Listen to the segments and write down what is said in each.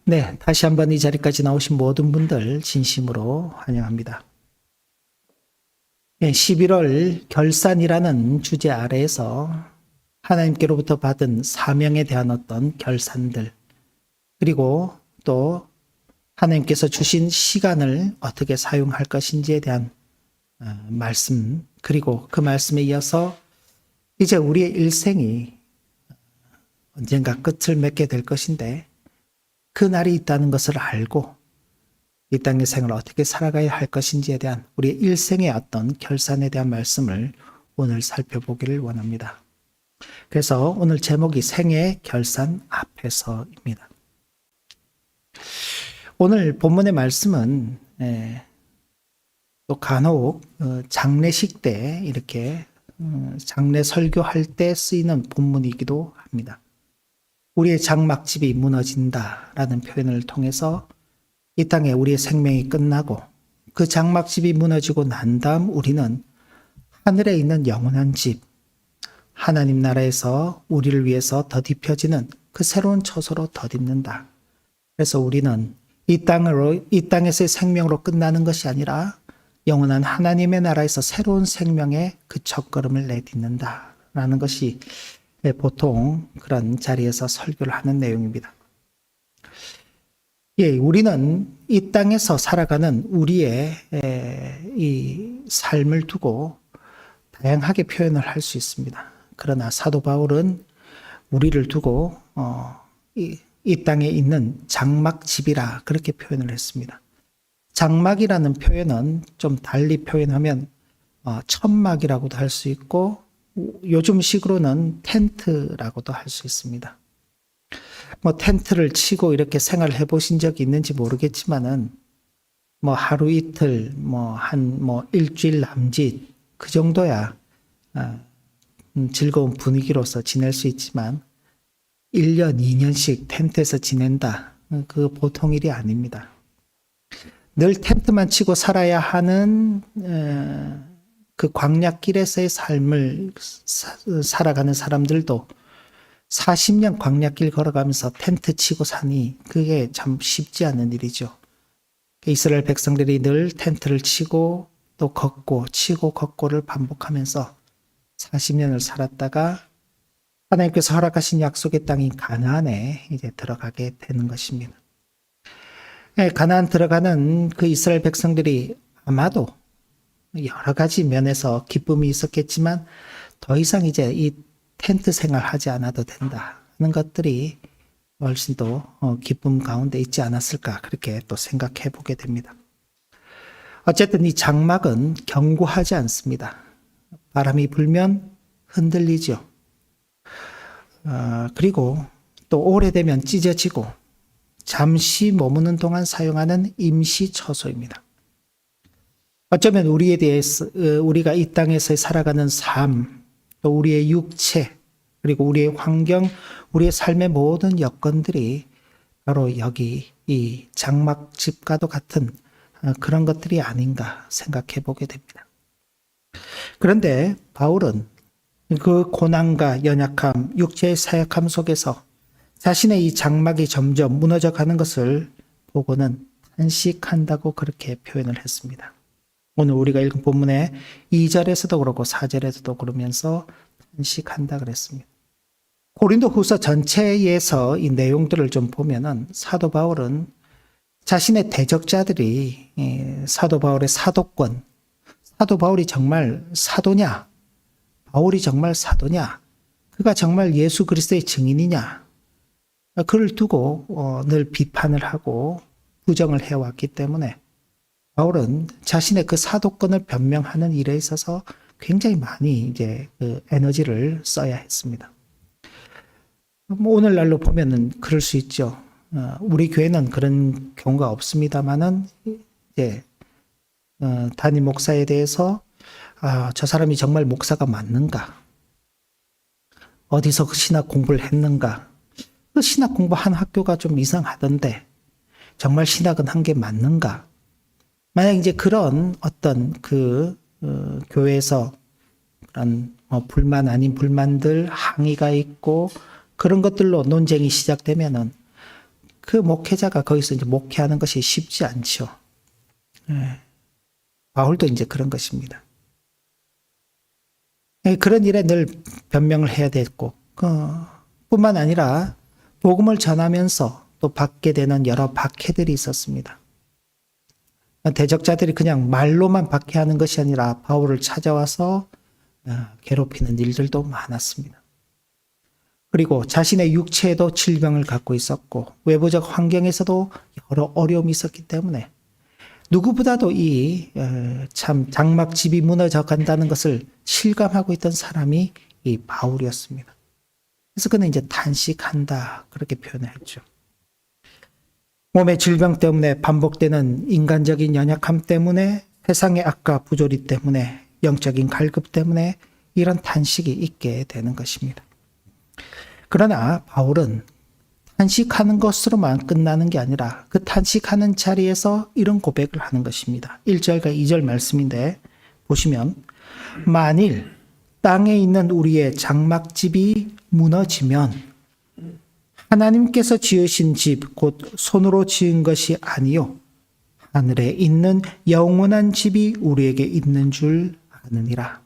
네, 다시 한번 이 자리까지 나오신 모든 분들 진심으로 환영합니다. 네, 11월 결산이라는 주제 아래에서 하나님께로부터 받은 사명에 대한 어떤 결산들, 그리고 또 하나님께서 주신 시간을 어떻게 사용할 것인지에 대한 말씀, 그리고 그 말씀에 이어서 이제 우리의 일생이 언젠가 끝을 맺게 될 것인데 그 날이 있다는 것을 알고 이 땅의 생을 어떻게 살아가야 할 것인지에 대한 우리의 일생의 어떤 결산에 대한 말씀을 오늘 살펴보기를 원합니다. 그래서 오늘 제목이 생의 결산 앞에서입니다. 오늘 본문의 말씀은 또 간혹 장례식 때 이렇게 장례 설교할 때 쓰이는 본문이기도 합니다. 우리의 장막집이 무너진다라는 표현을 통해서 이 땅에 우리의 생명이 끝나고 그 장막집이 무너지고 난 다음 우리는 하늘에 있는 영원한 집, 하나님 나라에서 우리를 위해서 덧입혀지는 그 새로운 처소로 덧입는다. 그래서 우리는 이 땅에서의 생명으로 끝나는 것이 아니라 영원한 하나님의 나라에서 새로운 생명의 그 첫걸음을 내딛는다라는 것이 보통 그런 자리에서 설교를 하는 내용입니다. 우리는 이 땅에서 살아가는 우리의 이 삶을 두고 다양하게 표현을 할 수 있습니다. 그러나 사도 바울은 우리를 두고 이 땅에 있는 장막집이라 그렇게 표현을 했습니다. 장막이라는 표현은 좀 달리 표현하면 천막이라고도 할 수 있고 요즘식으로는 텐트라고도 할 수 있습니다. 텐트를 치고 이렇게 생활해 보신 적이 있는지 모르겠지만은 하루 이틀 한 일주일 남짓 그 정도야 즐거운 분위기로서 지낼 수 있지만 1년, 2년씩 텐트에서 지낸다. 그 보통 일이 아닙니다. 늘 텐트만 치고 살아야 하는 그 광야길에서의 삶을 살아가는 사람들도 40년 광야길 걸어가면서 텐트 치고 사니 그게 참 쉽지 않은 일이죠. 이스라엘 백성들이 늘 텐트를 치고 또 걷고 치고 걷고를 반복하면서 40년을 살았다가 하나님께서 허락하신 약속의 땅인 가나안에 이제 들어가게 되는 것입니다. 가나안 들어가는 그 이스라엘 백성들이 아마도 여러 가지 면에서 기쁨이 있었겠지만 더 이상 이제 이 텐트 생활하지 않아도 된다는 것들이 훨씬 더 기쁨 가운데 있지 않았을까 그렇게 또 생각해 보게 됩니다. 어쨌든 이 장막은 견고하지 않습니다. 바람이 불면 흔들리죠. 그리고 또 오래되면 찢어지고 잠시 머무는 동안 사용하는 임시 처소입니다. 어쩌면 우리에 대해서 우리가 이 땅에서 살아가는 삶, 또 우리의 육체, 그리고 우리의 환경, 우리의 삶의 모든 여건들이 바로 여기 이 장막집과도 같은 그런 것들이 아닌가 생각해 보게 됩니다. 그런데 바울은 그 고난과 연약함, 육체의 사역함 속에서 자신의 이 장막이 점점 무너져 가는 것을 보고는 탄식한다고 그렇게 표현을 했습니다. 오늘 우리가 읽은 본문의 2절에서도 그렇고 4절에서도 그러면서 탄식한다 그랬습니다. 고린도 후서 전체에서 이 내용들을 좀 보면은 사도 바울은 자신의 대적자들이 사도 바울의 사도권, 사도 바울이 정말 사도냐? 바울이 정말 사도냐? 그가 정말 예수 그리스도의 증인이냐? 그를 두고 늘 비판을 하고 부정을 해왔기 때문에 바울은 자신의 그 사도권을 변명하는 일에 있어서 굉장히 많이 이제 그 에너지를 써야 했습니다. 오늘날로 보면은 그럴 수 있죠. 우리 교회는 그런 경우가 없습니다만은 이제 담임 목사에 대해서 저 사람이 정말 목사가 맞는가? 어디서 신학 공부를 했는가? 그 신학 공부한 학교가 좀 이상하던데 정말 신학은 한 게 맞는가? 만약 이제 그런 어떤 교회에서 그런 불만 아닌 불만들 항의가 있고 그런 것들로 논쟁이 시작되면은 그 목회자가 거기서 이제 목회하는 것이 쉽지 않죠. 바울도 이제 그런 것입니다. 그런 일에 늘 변명을 해야 됐고, 뿐만 아니라 복음을 전하면서 또 받게 되는 여러 박해들이 있었습니다. 대적자들이 그냥 말로만 박해하는 것이 아니라 바울을 찾아와서 괴롭히는 일들도 많았습니다. 그리고 자신의 육체에도 질병을 갖고 있었고 외부적 환경에서도 여러 어려움이 있었기 때문에 누구보다도 이 참 장막집이 무너져 간다는 것을 실감하고 있던 사람이 이 바울이었습니다. 그래서 그는 이제 탄식한다 그렇게 표현했죠. 몸의 질병 때문에 반복되는 인간적인 연약함 때문에 세상의 악과 부조리 때문에 영적인 갈급 때문에 이런 탄식이 있게 되는 것입니다. 그러나 바울은 탄식하는 것으로만 끝나는 게 아니라 그 탄식하는 자리에서 이런 고백을 하는 것입니다. 1절과 2절 말씀인데 보시면 만일 땅에 있는 우리의 장막집이 무너지면 하나님께서 지으신 집 곧 손으로 지은 것이 아니요 하늘에 있는 영원한 집이 우리에게 있는 줄 아느니라.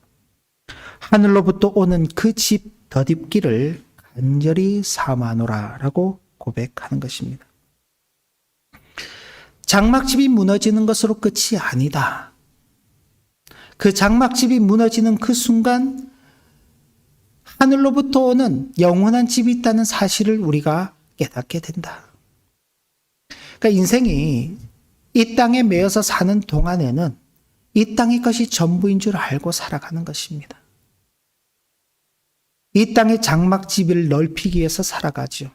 하늘로부터 오는 그 집 덧입기를 간절히 사모하노라 라고 고백하는 것입니다. 장막집이 무너지는 것으로 끝이 아니다. 그 장막집이 무너지는 그 순간 하늘로부터 오는 영원한 집이 있다는 사실을 우리가 깨닫게 된다. 그러니까 인생이 이 땅에 매여서 사는 동안에는 이 땅의 것이 전부인 줄 알고 살아가는 것입니다. 이 땅의 장막집을 넓히기 위해서 살아가죠.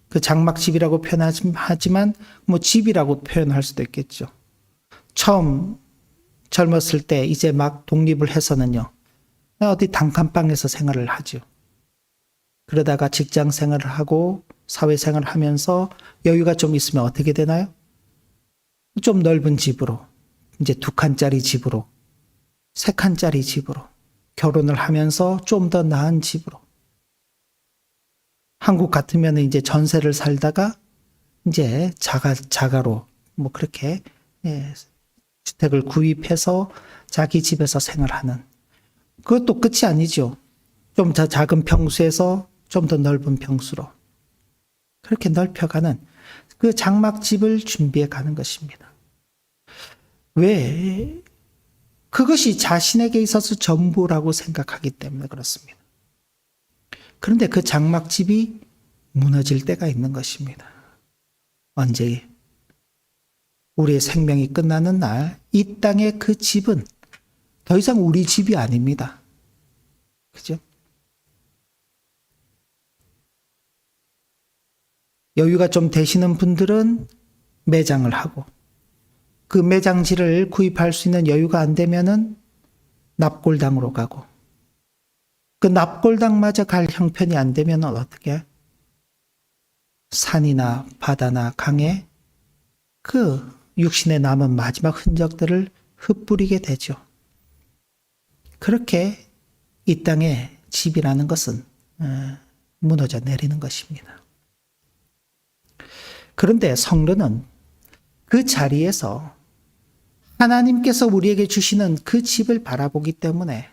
그 장막집이라고 표현하지만 뭐 집이라고 표현할 수도 있겠죠. 처음 젊었을 때 이제 막 독립을 해서는요. 어디 단칸방에서 생활을 하죠. 그러다가 직장 생활을 하고 사회생활을 하면서 여유가 좀 있으면 어떻게 되나요? 좀 넓은 집으로, 이제 2칸짜리 집으로, 3칸짜리 집으로 결혼을 하면서 좀 더 나은 집으로. 한국 같으면 이제 전세를 살다가 이제 자가로 뭐 그렇게 주택을 구입해서 자기 집에서 생활하는. 그것도 끝이 아니죠. 좀 더 작은 평수에서 좀 더 넓은 평수로. 그렇게 넓혀가는 그 장막집을 준비해 가는 것입니다. 왜? 그것이 자신에게 있어서 전부라고 생각하기 때문에 그렇습니다. 그런데 그 장막집이 무너질 때가 있는 것입니다. 언제? 우리의 생명이 끝나는 날, 이 땅의 그 집은 더 이상 우리 집이 아닙니다. 그죠? 여유가 좀 되시는 분들은 매장을 하고 그 매장지를 구입할 수 있는 여유가 안 되면은 납골당으로 가고 그 납골당마저 갈 형편이 안 되면 어떻게? 산이나 바다나 강에 그 육신에 남은 마지막 흔적들을 흩뿌리게 되죠. 그렇게 이 땅의 집이라는 것은 무너져 내리는 것입니다. 그런데 성도는 그 자리에서 하나님께서 우리에게 주시는 그 집을 바라보기 때문에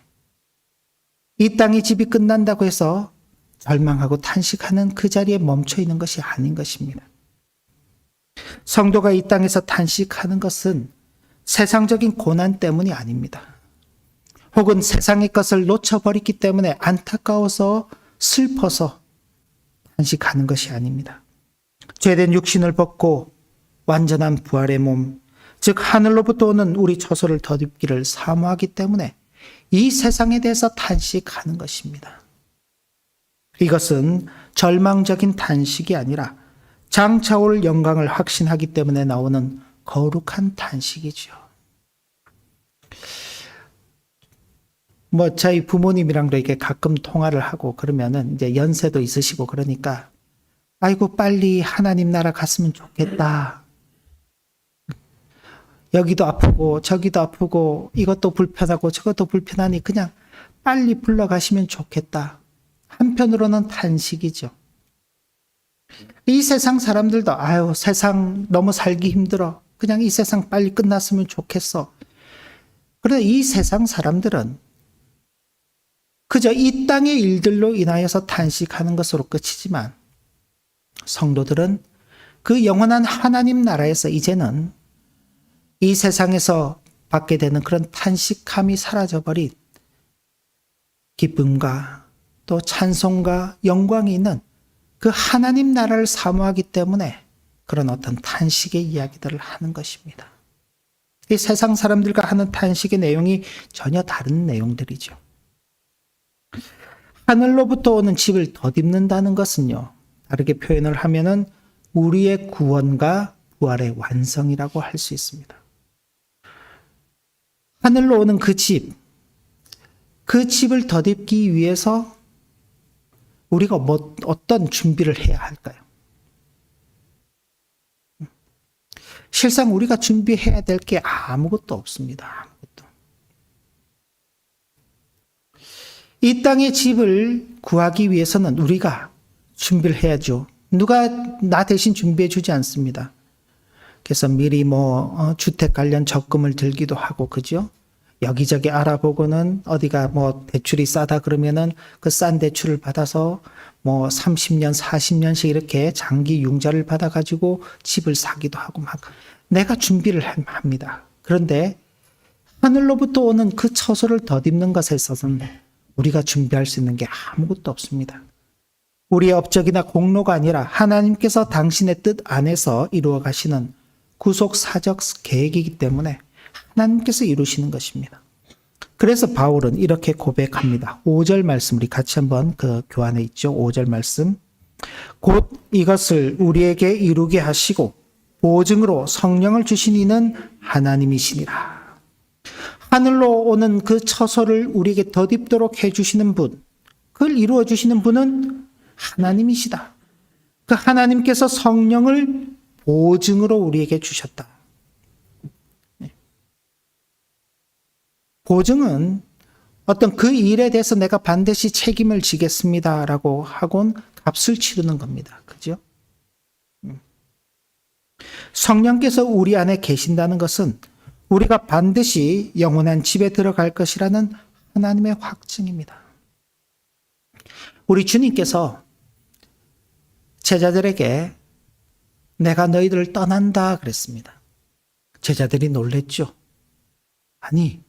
이 땅의 집이 끝난다고 해서 절망하고 탄식하는 그 자리에 멈춰 있는 것이 아닌 것입니다. 성도가 이 땅에서 탄식하는 것은 세상적인 고난 때문이 아닙니다. 혹은 세상의 것을 놓쳐버렸기 때문에 안타까워서 슬퍼서 탄식하는 것이 아닙니다. 죄된 육신을 벗고 완전한 부활의 몸, 즉 하늘로부터 오는 우리 처소를 덧입기를 사모하기 때문에 이 세상에 대해서 탄식하는 것입니다. 이것은 절망적인 탄식이 아니라 장차올 영광을 확신하기 때문에 나오는 거룩한 탄식이죠. 저희 부모님이랑도 이렇게 가끔 통화를 하고 그러면은 이제 연세도 있으시고 그러니까 아이고 빨리 하나님 나라 갔으면 좋겠다. 여기도 아프고 저기도 아프고 이것도 불편하고 저것도 불편하니 그냥 빨리 불러가시면 좋겠다. 한편으로는 탄식이죠. 이 세상 사람들도 아유 세상 너무 살기 힘들어. 그냥 이 세상 빨리 끝났으면 좋겠어. 그런데 이 세상 사람들은 그저 이 땅의 일들로 인하여서 탄식하는 것으로 끝이지만 성도들은 그 영원한 하나님 나라에서 이제는 이 세상에서 받게 되는 그런 탄식함이 사라져버린 기쁨과 또 찬송과 영광이 있는 그 하나님 나라를 사모하기 때문에 그런 어떤 탄식의 이야기들을 하는 것입니다. 이 세상 사람들과 하는 탄식의 내용이 전혀 다른 내용들이죠. 하늘로부터 오는 집을 덧입는다는 것은요, 다르게 표현을 하면은 우리의 구원과 부활의 완성이라고 할 수 있습니다. 하늘로 오는 그 집을 덧입기 위해서 우리가 어떤 준비를 해야 할까요? 실상 우리가 준비해야 될 게 아무것도 없습니다. 아무것도. 이 땅의 집을 구하기 위해서는 우리가 준비를 해야죠. 누가 나 대신 준비해 주지 않습니다. 그래서 미리 주택 관련 적금을 들기도 하고, 그죠? 여기저기 알아보고는 어디가 대출이 싸다 그러면은 그 싼 대출을 받아서 30년, 40년씩 이렇게 장기 융자를 받아가지고 집을 사기도 하고 막 내가 준비를 합니다. 그런데 하늘로부터 오는 그 처소를 덧입는 것에 있어서는 우리가 준비할 수 있는 게 아무것도 없습니다. 우리의 업적이나 공로가 아니라 하나님께서 당신의 뜻 안에서 이루어 가시는 구속 사적 계획이기 때문에 하나님께서 이루시는 것입니다. 그래서 바울은 이렇게 고백합니다. 5절 말씀 우리 같이 한번 그 교환에 있죠. 5절 말씀. 곧 이것을 우리에게 이루게 하시고 보증으로 성령을 주신 이는 하나님이시니라. 하늘로 오는 그 처소를 우리에게 덧입도록 해주시는 분, 그걸 이루어 주시는 분은 하나님이시다. 그 하나님께서 성령을 보증으로 우리에게 주셨다. 보증은 어떤 그 일에 대해서 내가 반드시 책임을 지겠습니다라고 하곤 값을 치르는 겁니다. 그죠? 성령께서 우리 안에 계신다는 것은 우리가 반드시 영원한 집에 들어갈 것이라는 하나님의 확증입니다. 우리 주님께서 제자들에게 내가 너희들을 떠난다 그랬습니다. 제자들이 놀랬죠. 아니,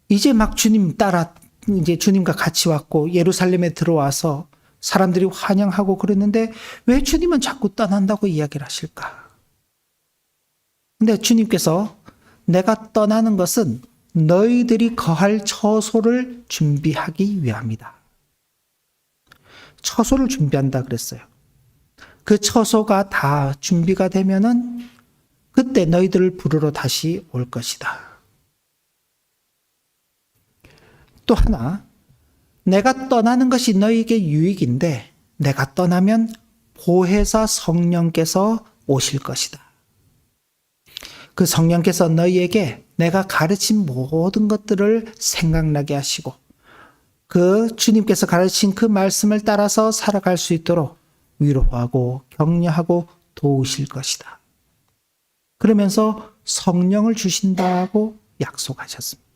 이제 막 주님 따라 이제 주님과 같이 왔고 예루살렘에 들어와서 사람들이 환영하고 그랬는데 왜 주님은 자꾸 떠난다고 이야기를 하실까? 근데 주님께서 내가 떠나는 것은 너희들이 거할 처소를 준비하기 위함이다. 처소를 준비한다 그랬어요. 그 처소가 다 준비가 되면은 그때 너희들을 부르러 다시 올 것이다. 또 하나, 내가 떠나는 것이 너희에게 유익인데 내가 떠나면 보혜사 성령께서 오실 것이다. 그 성령께서 너희에게 내가 가르친 모든 것들을 생각나게 하시고 그 주님께서 가르친 그 말씀을 따라서 살아갈 수 있도록 위로하고 격려하고 도우실 것이다. 그러면서 성령을 주신다고 약속하셨습니다.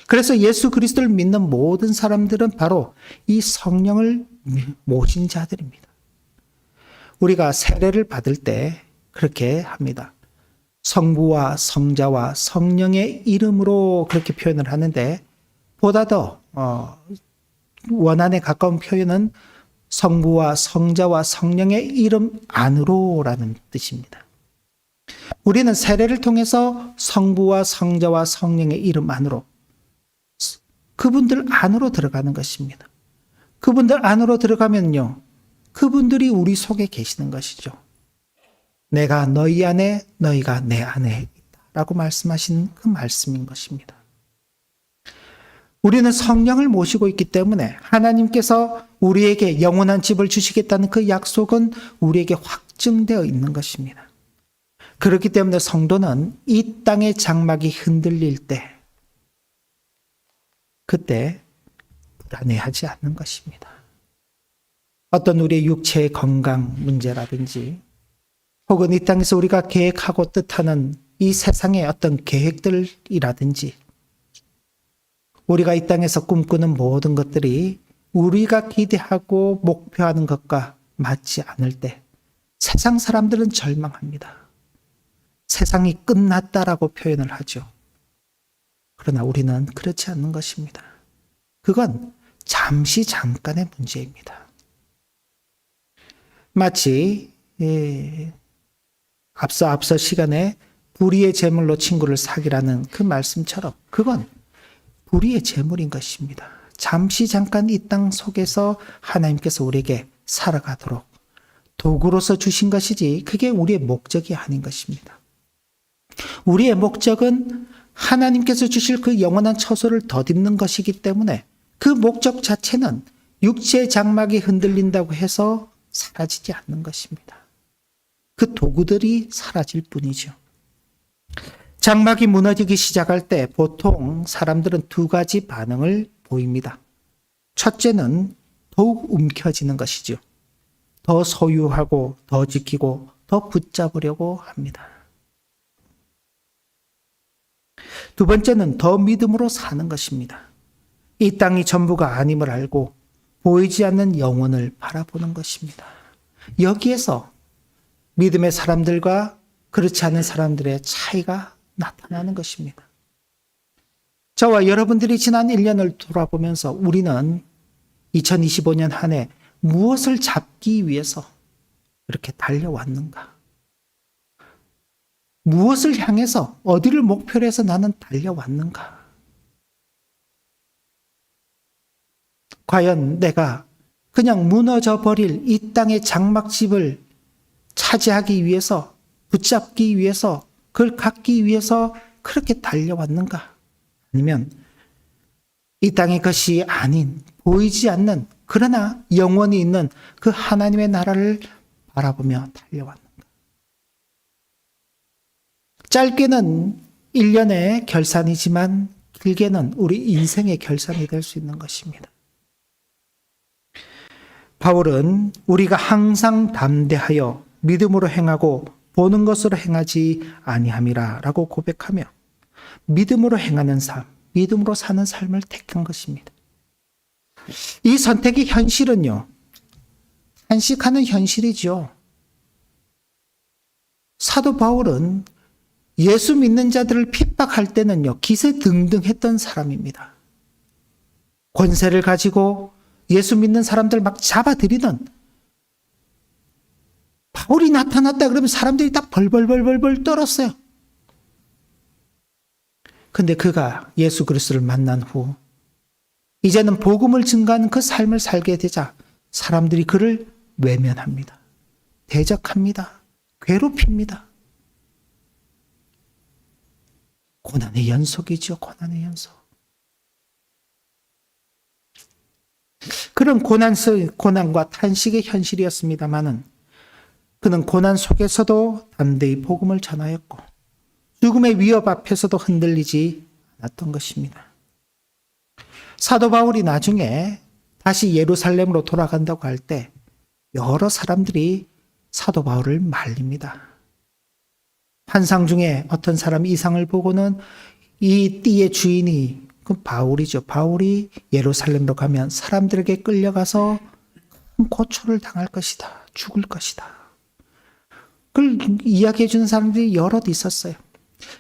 그래서 예수 그리스도를 믿는 모든 사람들은 바로 이 성령을 모신 자들입니다. 우리가 세례를 받을 때 그렇게 합니다. 성부와 성자와 성령의 이름으로 그렇게 표현을 하는데 보다 더 원한에 가까운 표현은 성부와 성자와 성령의 이름 안으로라는 뜻입니다. 우리는 세례를 통해서 성부와 성자와 성령의 이름 안으로 그분들 안으로 들어가는 것입니다. 그분들 안으로 들어가면요, 그분들이 우리 속에 계시는 것이죠. 내가 너희 안에, 너희가 내 안에 있다라고 말씀하신 그 말씀인 것입니다. 우리는 성령을 모시고 있기 때문에 하나님께서 우리에게 영원한 집을 주시겠다는 그 약속은 우리에게 확증되어 있는 것입니다. 그렇기 때문에 성도는 이 땅의 장막이 흔들릴 때 그때 불안해하지 않는 것입니다. 어떤 우리의 육체의 건강 문제라든지 혹은 이 땅에서 우리가 계획하고 뜻하는 이 세상의 어떤 계획들이라든지 우리가 이 땅에서 꿈꾸는 모든 것들이 우리가 기대하고 목표하는 것과 맞지 않을 때 세상 사람들은 절망합니다. 세상이 끝났다라고 표현을 하죠. 그러나 우리는 그렇지 않는 것입니다. 그건 잠시 잠깐의 문제입니다. 마치 앞서 시간에 불의의 제물로 친구를 사귀라는 그 말씀처럼 그건 불의의 제물인 것입니다. 잠시 잠깐 이 땅 속에서 하나님께서 우리에게 살아가도록 도구로서 주신 것이지 그게 우리의 목적이 아닌 것입니다. 우리의 목적은 하나님께서 주실 그 영원한 처소를 덧입는 것이기 때문에 그 목적 자체는 육체의 장막이 흔들린다고 해서 사라지지 않는 것입니다. 그 도구들이 사라질 뿐이죠. 장막이 무너지기 시작할 때 보통 사람들은 두 가지 반응을 보입니다. 첫째는 더욱 움켜쥐는 것이죠. 더 소유하고 더 지키고 더 붙잡으려고 합니다. 두 번째는 더 믿음으로 사는 것입니다. 이 땅이 전부가 아님을 알고 보이지 않는 영혼을 바라보는 것입니다. 여기에서 믿음의 사람들과 그렇지 않은 사람들의 차이가 나타나는 것입니다. 저와 여러분들이 지난 1년을 돌아보면서 우리는 2025년 한 해 무엇을 잡기 위해서 이렇게 달려왔는가? 무엇을 향해서 어디를 목표로 해서 나는 달려왔는가? 과연 내가 그냥 무너져 버릴 이 땅의 장막집을 차지하기 위해서, 붙잡기 위해서, 그걸 갖기 위해서 그렇게 달려왔는가? 아니면 이 땅의 것이 아닌 보이지 않는 그러나 영원히 있는 그 하나님의 나라를 바라보며 달려왔는가? 짧게는 1년의 결산이지만 길게는 우리 인생의 결산이 될 수 있는 것입니다. 바울은 우리가 항상 담대하여 믿음으로 행하고 보는 것으로 행하지 아니함이라 라고 고백하며 믿음으로 행하는 삶, 믿음으로 사는 삶을 택한 것입니다. 이 선택의 현실은요, 탄식하는 현실이죠. 사도 바울은 예수 믿는 자들을 핍박할 때는요, 기세등등했던 사람입니다. 권세를 가지고 예수 믿는 사람들 막 잡아들이던, 바울이 나타났다 그러면 사람들이 다 벌벌벌벌 떨었어요. 근데 그가 예수 그리스도를 만난 후 이제는 복음을 증거하는 그 삶을 살게 되자 사람들이 그를 외면합니다. 대적합니다. 괴롭힙니다. 고난의 연속이죠. 고난의 연속. 그런 고난과 탄식의 현실이었습니다마는 그는 고난 속에서도 담대히 복음을 전하였고 죽음의 위협 앞에서도 흔들리지 않았던 것입니다. 사도 바울이 나중에 다시 예루살렘으로 돌아간다고 할 때 여러 사람들이 사도 바울을 말립니다. 환상 중에 어떤 사람이 이상을 보고는 이 띠의 주인이 그 바울이죠. 바울이 예루살렘으로 가면 사람들에게 끌려가서 큰 고초를 당할 것이다. 죽을 것이다. 그걸 이야기해 주는 사람들이 여럿 있었어요.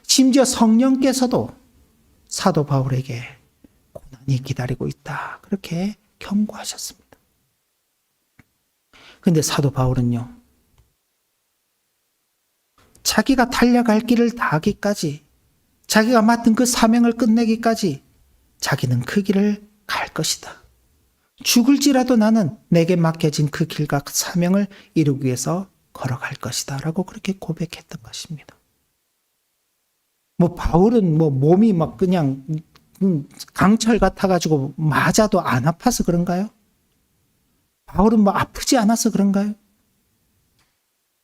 심지어 성령께서도 사도 바울에게 고난이 기다리고 있다. 그렇게 경고하셨습니다. 그런데 사도 바울은요, 자기가 달려갈 길을 다하기까지, 자기가 맡은 그 사명을 끝내기까지 자기는 그 길을 갈 것이다. 죽을지라도 나는 내게 맡겨진 그 길과 그 사명을 이루기 위해서 걸어갈 것이다. 라고 그렇게 고백했던 것입니다. 바울은 몸이 막 그냥 강철 같아가지고 맞아도 안 아파서 그런가요? 바울은 아프지 않아서 그런가요?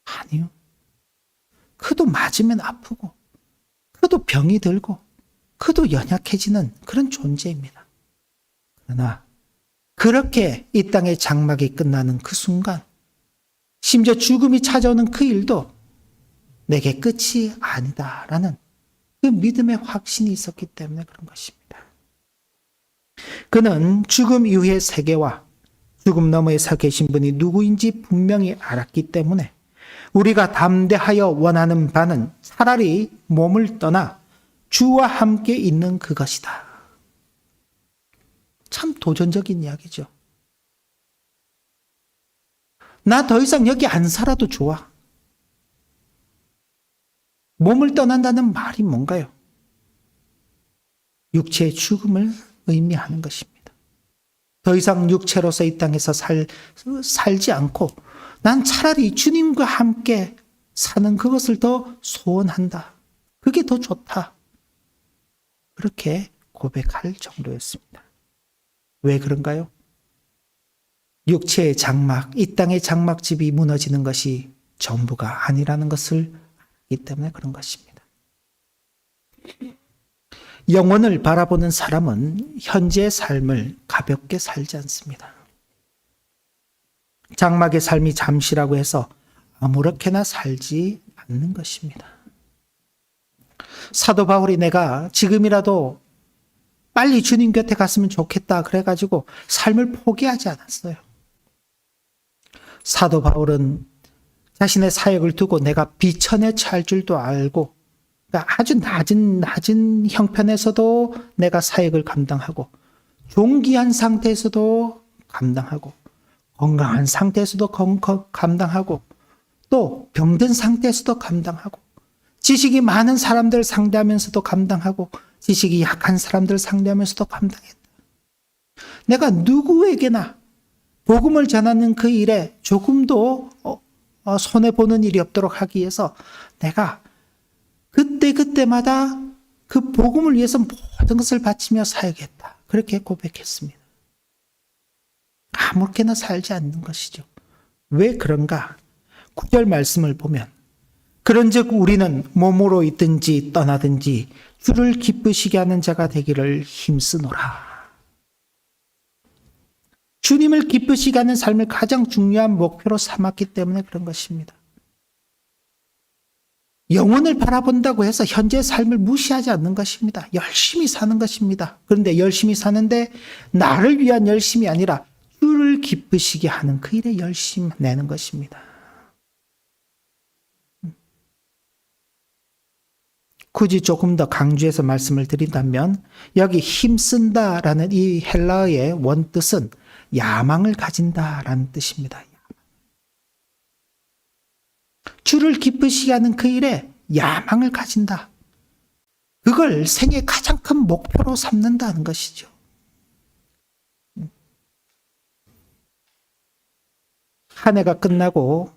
아니요. 그도 맞으면 아프고, 그도 병이 들고, 그도 연약해지는 그런 존재입니다. 그러나 그렇게 이 땅의 장막이 끝나는 그 순간, 심지어 죽음이 찾아오는 그 일도 내게 끝이 아니다라는 그 믿음의 확신이 있었기 때문에 그런 것입니다. 그는 죽음 이후의 세계와 죽음 너머에 서 계신 분이 누구인지 분명히 알았기 때문에 우리가 담대하여 원하는 바는 차라리 몸을 떠나 주와 함께 있는 그것이다. 참 도전적인 이야기죠. 나 더 이상 여기 안 살아도 좋아. 몸을 떠난다는 말이 뭔가요? 육체의 죽음을 의미하는 것입니다. 더 이상 육체로서 이 땅에서 살지 않고 난 차라리 주님과 함께 사는 그것을 더 소원한다. 그게 더 좋다. 그렇게 고백할 정도였습니다. 왜 그런가요? 육체의 장막, 이 땅의 장막집이 무너지는 것이 전부가 아니라는 것을 알기 때문에 그런 것입니다. 영혼을 바라보는 사람은 현재의 삶을 가볍게 살지 않습니다. 장막의 삶이 잠시라고 해서 아무렇게나 살지 않는 것입니다. 사도 바울이 내가 지금이라도 빨리 주님 곁에 갔으면 좋겠다 그래가지고 삶을 포기하지 않았어요. 사도 바울은 자신의 사역을 두고 내가 비천에 처할 줄도 알고, 그러니까 아주 낮은 형편에서도 내가 사역을 감당하고, 존귀한 상태에서도 감당하고, 건강한 상태에서도 감당하고, 또 병든 상태에서도 감당하고, 지식이 많은 사람들 상대하면서도 감당하고, 지식이 약한 사람들 상대하면서도 감당했다. 내가 누구에게나 복음을 전하는 그 일에 조금도 손해보는 일이 없도록 하기 위해서 내가 그때마다 그 복음을 위해서 모든 것을 바치며 사역했다. 그렇게 고백했습니다. 아무렇게나 살지 않는 것이죠. 왜 그런가? 9절 말씀을 보면 그런즉 우리는 몸으로 있든지 떠나든지 주를 기쁘시게 하는 자가 되기를 힘쓰노라. 주님을 기쁘시게 하는 삶을 가장 중요한 목표로 삼았기 때문에 그런 것입니다. 영혼을 바라본다고 해서 현재의 삶을 무시하지 않는 것입니다. 열심히 사는 것입니다. 그런데 열심히 사는데 나를 위한 열심이 아니라 주를 기쁘시게 하는 그 일에 열심 내는 것입니다. 굳이 조금 더 강조해서 말씀을 드린다면 여기 힘쓴다라는 이 헬라어의 원뜻은 야망을 가진다라는 뜻입니다. 주를 기쁘시게 하는 그 일에 야망을 가진다. 그걸 생애의 가장 큰 목표로 삼는다는 것이죠. 한 해가 끝나고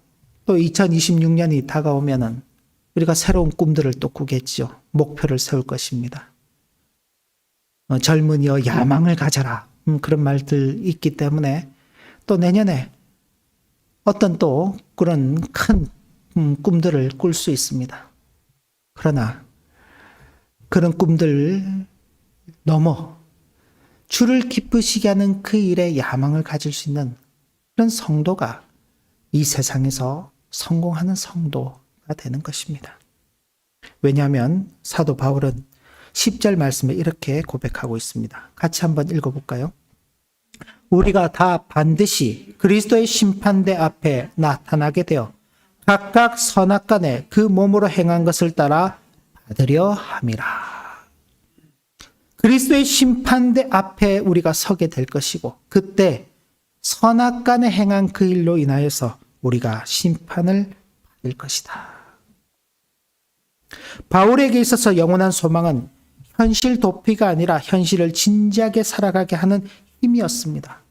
또 2026년이 다가오면은 우리가 새로운 꿈들을 또 꾸겠죠. 목표를 세울 것입니다. 젊은이여 야망을 가져라. 그런 말들 있기 때문에 또 내년에 어떤 또 그런 큰 꿈들을 꿀 수 있습니다. 그러나 그런 꿈들 넘어 주를 기쁘시게 하는 그 일에 야망을 가질 수 있는 그런 성도가 이 세상에서 성공하는 성도가 되는 것입니다. 왜냐하면 사도 바울은 10절 말씀에 이렇게 고백하고 있습니다. 같이 한번 읽어볼까요? 우리가 다 반드시 그리스도의 심판대 앞에 나타나게 되어 각각 선악간에 그 몸으로 행한 것을 따라 받으려 함이라. 그리스도의 심판대 앞에 우리가 서게 될 것이고 그때 선악간에 행한 그 일로 인하여서 우리가 심판을 받을 것이다. 바울에게 있어서 영원한 소망은 현실 도피가 아니라 현실을 진지하게 살아가게 하는 힘이었습니다.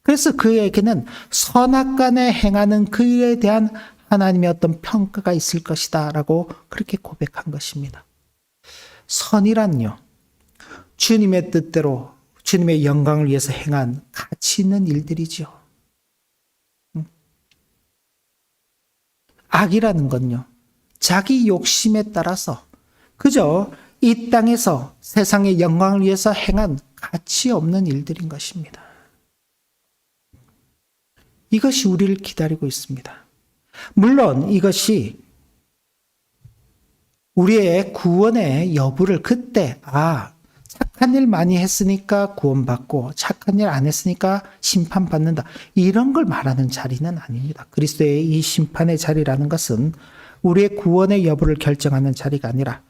그래서 그에게는 선악간에 행하는 그 일에 대한 하나님의 어떤 평가가 있을 것이다 라고 그렇게 고백한 것입니다. 선이란요, 주님의 뜻대로 주님의 영광을 위해서 행한 가치 있는 일들이죠. 악이라는 건요, 자기 욕심에 따라서 그저 이 땅에서 세상의 영광을 위해서 행한 가치 없는 일들인 것입니다. 이것이 우리를 기다리고 있습니다. 물론 이것이 우리의 구원의 여부를 그때 착한 일 많이 했으니까 구원받고 착한 일 안 했으니까 심판받는다. 이런 걸 말하는 자리는 아닙니다. 그리스도의 이 심판의 자리라는 것은 우리의 구원의 여부를 결정하는 자리가 아니라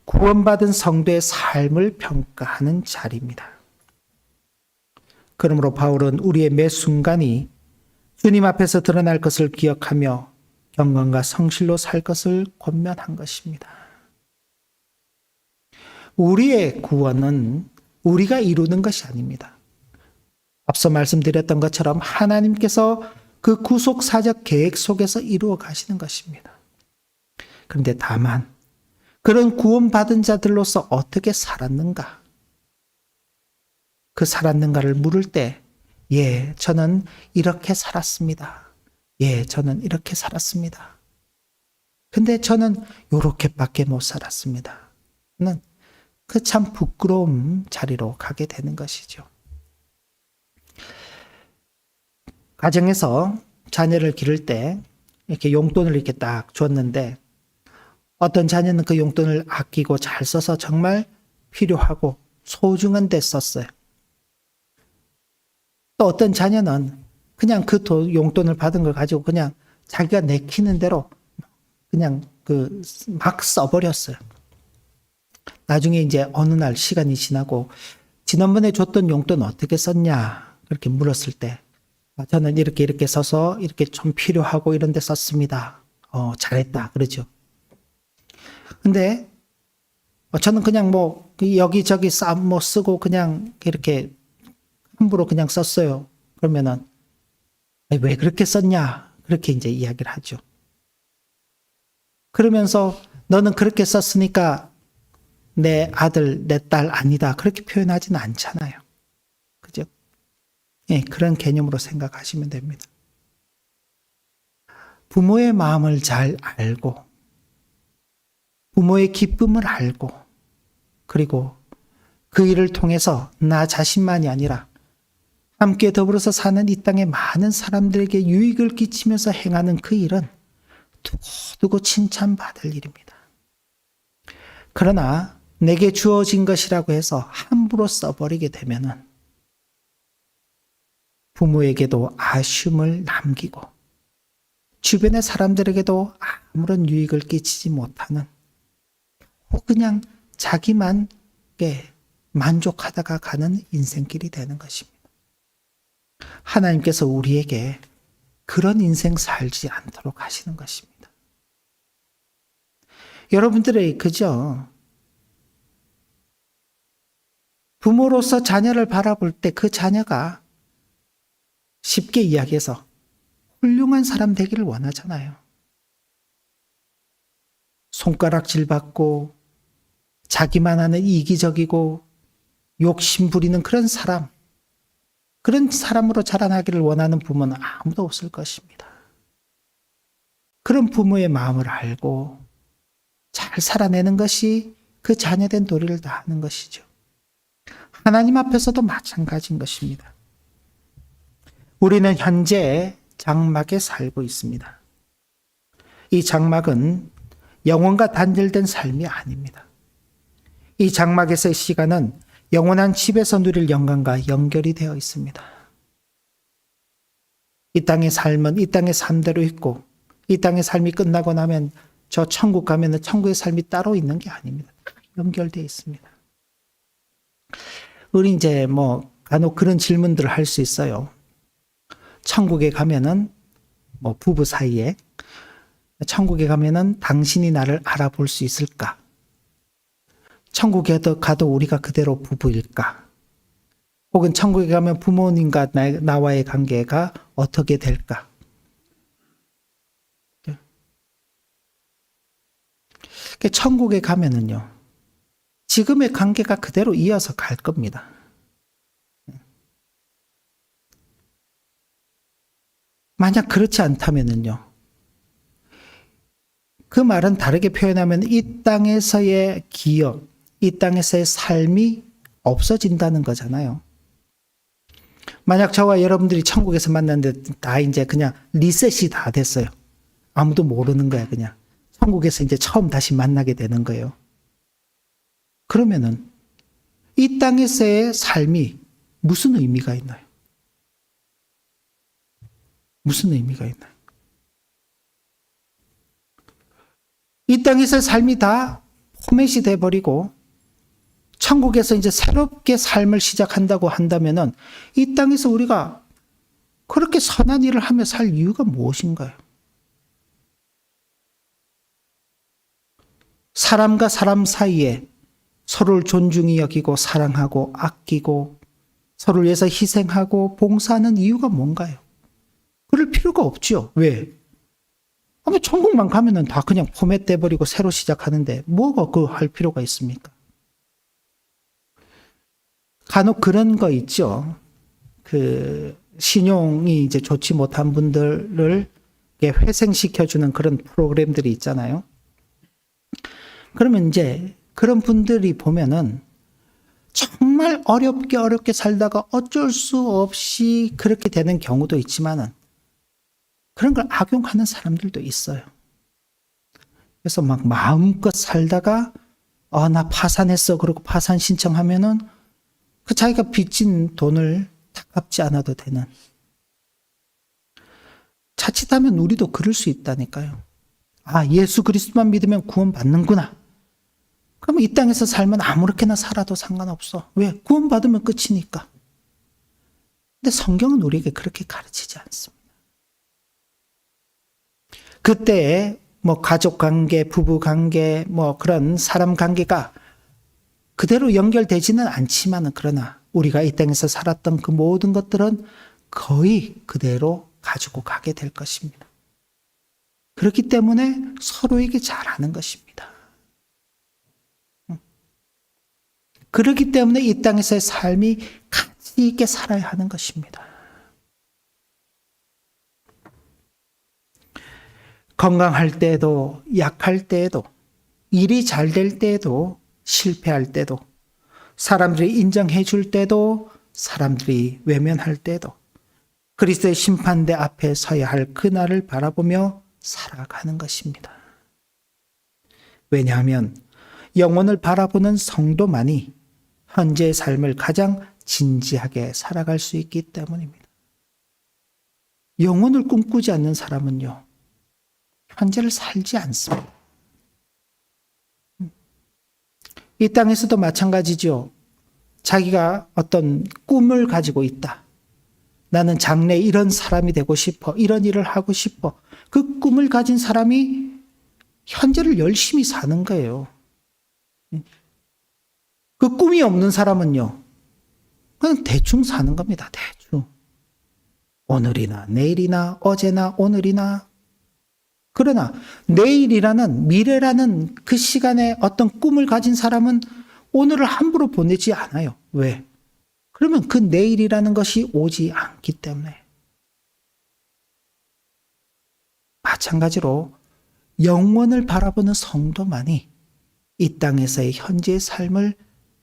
구원받은 성도의 삶을 평가하는 자리입니다. 그러므로 바울은 우리의 매 순간이 주님 앞에서 드러날 것을 기억하며 경건과 성실로 살 것을 권면한 것입니다. 우리의 구원은 우리가 이루는 것이 아닙니다. 앞서 말씀드렸던 것처럼 하나님께서 그 구속사적 계획 속에서 이루어 가시는 것입니다. 그런데 다만 그런 구원받은 자들로서 어떻게 살았는가? 그 살았는가를 물을 때 저는 이렇게 살았습니다. 저는 이렇게 살았습니다. 근데 저는 요렇게밖에 못 살았습니다. 는 그 참 부끄러운 자리로 가게 되는 것이죠. 가정에서 자녀를 기를 때 이렇게 용돈을 이렇게 딱 줬는데 어떤 자녀는 그 용돈을 아끼고 잘 써서 정말 필요하고 소중한 데 썼어요. 또 어떤 자녀는 그냥 그 용돈을 받은 걸 가지고 그냥 자기가 내키는 대로 그냥 막 써버렸어요. 나중에 이제 어느 날 시간이 지나고 지난번에 줬던 용돈 어떻게 썼냐 그렇게 물었을 때 저는 이렇게 써서 이렇게 좀 필요하고 이런 데 썼습니다. 잘했다 그러죠. 근데 저는 그냥 여기저기 쓰고 그냥 이렇게 함부로 그냥 썼어요. 그러면은 왜 그렇게 썼냐 그렇게 이제 이야기를 하죠. 그러면서 너는 그렇게 썼으니까 내 아들, 내 딸 아니다. 그렇게 표현하지는 않잖아요. 그죠? 그런 개념으로 생각하시면 됩니다. 부모의 마음을 잘 알고, 부모의 기쁨을 알고, 그리고 그 일을 통해서 나 자신만이 아니라 함께 더불어서 사는 이 땅의 많은 사람들에게 유익을 끼치면서 행하는 그 일은 두고두고 칭찬받을 일입니다. 그러나 내게 주어진 것이라고 해서 함부로 써버리게 되면은 부모에게도 아쉬움을 남기고 주변의 사람들에게도 아무런 유익을 끼치지 못하는 그냥 자기만 만족하다가 가는 인생길이 되는 것입니다. 하나님께서 우리에게 그런 인생 살지 않도록 하시는 것입니다. 여러분들의 그죠? 부모로서 자녀를 바라볼 때 그 자녀가 쉽게 이야기해서 훌륭한 사람 되기를 원하잖아요. 손가락질 받고 자기만 하는 이기적이고 욕심 부리는 그런 사람으로 자라나기를 원하는 부모는 아무도 없을 것입니다. 그런 부모의 마음을 알고 잘 살아내는 것이 그 자녀된 도리를 다하는 것이죠. 하나님 앞에서도 마찬가지인 것입니다. 우리는 현재 장막에 살고 있습니다. 이 장막은 영혼과 단절된 삶이 아닙니다. 이 장막에서의 시간은 영원한 집에서 누릴 영광과 연결이 되어 있습니다. 이 땅의 삶은 이 땅의 삶대로 있고 이 땅의 삶이 끝나고 나면 저 천국 가면은 천국의 삶이 따로 있는 게 아닙니다. 연결되어 있습니다. 우리 이제 간혹 그런 질문들을 할 수 있어요. 천국에 가면은 부부 사이에 천국에 가면은 당신이 나를 알아볼 수 있을까? 천국에 가도 우리가 그대로 부부일까? 혹은 천국에 가면 부모님과 나와의 관계가 어떻게 될까? 천국에 가면은요, 지금의 관계가 그대로 이어서 갈 겁니다. 만약 그렇지 않다면은요, 그 말은 다르게 표현하면 이 땅에서의 기억, 이 땅에서의 삶이 없어진다는 거잖아요. 만약 저와 여러분들이 천국에서 만났는데 다 이제 그냥 리셋이 다 됐어요. 아무도 모르는 거야, 그냥. 천국에서 이제 처음 다시 만나게 되는 거예요. 그러면은 이 땅에서의 삶이 무슨 의미가 있나요? 무슨 의미가 있나요? 이 땅에서의 삶이 다 포맷이 돼버리고 천국에서 이제 새롭게 삶을 시작한다고 한다면은 이 땅에서 우리가 그렇게 선한 일을 하며 살 이유가 무엇인가요? 사람과 사람 사이에 서로를 존중히 여기고 사랑하고 아끼고 서로를 위해서 희생하고 봉사하는 이유가 뭔가요? 그럴 필요가 없죠. 왜? 아마 천국만 가면은 다 그냥 포맷 돼버리고 새로 시작하는데 뭐가 그 할 필요가 있습니까? 간혹 그런 거 있죠. 그 신용이 이제 좋지 못한 분들을 회생시켜주는 그런 프로그램들이 있잖아요. 그러면 이제 그런 분들이 보면은 정말 어렵게 살다가 어쩔 수 없이 그렇게 되는 경우도 있지만은 그런 걸 악용하는 사람들도 있어요. 그래서 막 마음껏 살다가 나 파산했어. 그러고 파산 신청하면은 그 자기가 빚진 돈을 다 갚지 않아도 되는. 자칫하면 우리도 그럴 수 있다니까요. 예수 그리스도만 믿으면 구원받는구나. 그럼 이 땅에서 살면 아무렇게나 살아도 상관없어. 왜? 구원받으면 끝이니까. 근데 성경은 우리에게 그렇게 가르치지 않습니다. 그때 뭐 가족 관계, 부부 관계, 뭐 그런 사람 관계가 그대로 연결되지는 않지만은 그러나 우리가 이 땅에서 살았던 그 모든 것들은 거의 그대로 가지고 가게 될 것입니다. 그렇기 때문에 서로에게 잘하는 것입니다. 그렇기 때문에 이 땅에서의 삶이 가치 있게 살아야 하는 것입니다. 건강할 때에도 약할 때에도 일이 잘 될 때에도 실패할 때도 사람들이 인정해 줄 때도 사람들이 외면할 때도 그리스도의 심판대 앞에 서야 할 그날을 바라보며 살아가는 것입니다. 왜냐하면 영혼을 바라보는 성도만이 현재의 삶을 가장 진지하게 살아갈 수 있기 때문입니다. 영혼을 꿈꾸지 않는 사람은요, 현재를 살지 않습니다. 이 땅에서도 마찬가지죠. 자기가 어떤 꿈을 가지고 있다. 나는 장래에 이런 사람이 되고 싶어. 이런 일을 하고 싶어. 그 꿈을 가진 사람이 현재를 열심히 사는 거예요. 그 꿈이 없는 사람은요, 그냥 대충 사는 겁니다. 대충. 오늘이나 내일이나 어제나 오늘이나. 그러나 내일이라는 미래라는 그 시간에 어떤 꿈을 가진 사람은 오늘을 함부로 보내지 않아요. 왜? 그러면 그 내일이라는 것이 오지 않기 때문에. 마찬가지로 영원을 바라보는 성도만이 이 땅에서의 현재의 삶을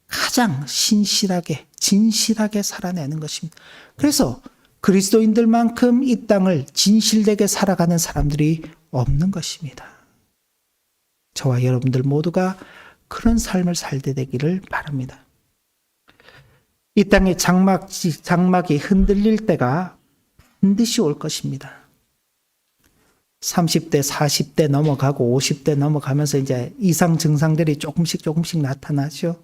가장 신실하게, 진실하게 살아내는 것입니다. 그래서 그리스도인들만큼 이 땅을 진실되게 살아가는 사람들이 없는 것입니다. 저와 여러분들 모두가 그런 삶을 살게 되기를 바랍니다. 이 땅의 장막이 흔들릴 때가 반드시 올 것입니다. 30대, 40대 넘어가고 50대 넘어가면서 이제 이상 증상들이 조금씩 나타나죠.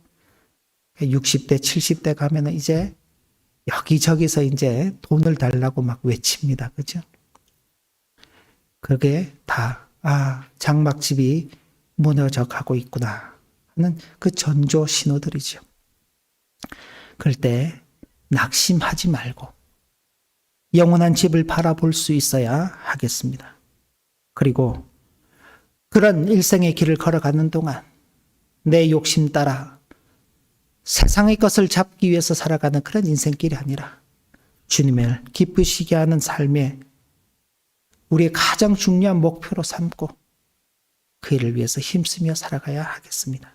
60대, 70대 가면은 이제 여기저기서 이제 돈을 달라고 막 외칩니다. 그죠? 그게 다, 장막집이 무너져 가고 있구나 하는 그 전조 신호들이죠. 그럴 때 낙심하지 말고 영원한 집을 바라볼 수 있어야 하겠습니다. 그리고 그런 일생의 길을 걸어가는 동안 내 욕심 따라 세상의 것을 잡기 위해서 살아가는 그런 인생길이 아니라 주님을 기쁘시게 하는 삶에 우리의 가장 중요한 목표로 삼고 그 일을 위해서 힘쓰며 살아가야 하겠습니다.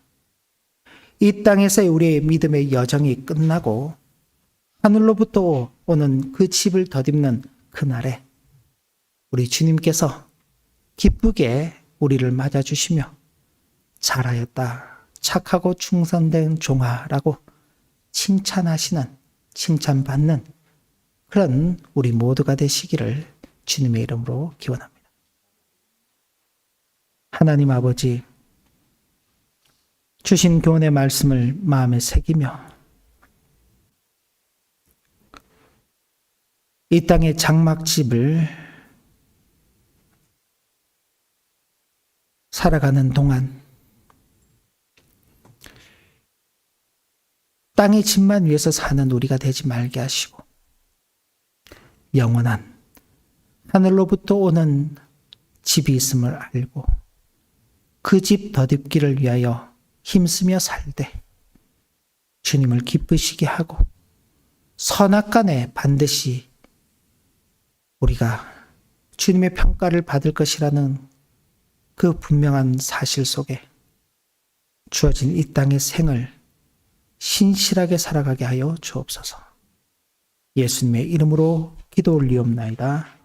이 땅에서의 우리의 믿음의 여정이 끝나고 하늘로부터 오는 그 집을 덧입는 그날에 우리 주님께서 기쁘게 우리를 맞아주시며 잘하였다, 착하고 충성된 종아라고 칭찬하시는, 칭찬받는 그런 우리 모두가 되시기를 주님의 이름으로 기원합니다. 하나님 아버지, 주신 교훈의 말씀을 마음에 새기며 이 땅의 장막집을 살아가는 동안 땅의 집만 위해서 사는 우리가 되지 말게 하시고 영원한 하늘로부터 오는 집이 있음을 알고 그 집 덧입기를 위하여 힘쓰며 살되 주님을 기쁘시게 하고 선악간에 반드시 우리가 주님의 평가를 받을 것이라는 그 분명한 사실 속에 주어진 이 땅의 생을 신실하게 살아가게 하여 주옵소서. 예수님의 이름으로 기도 올리옵나이다.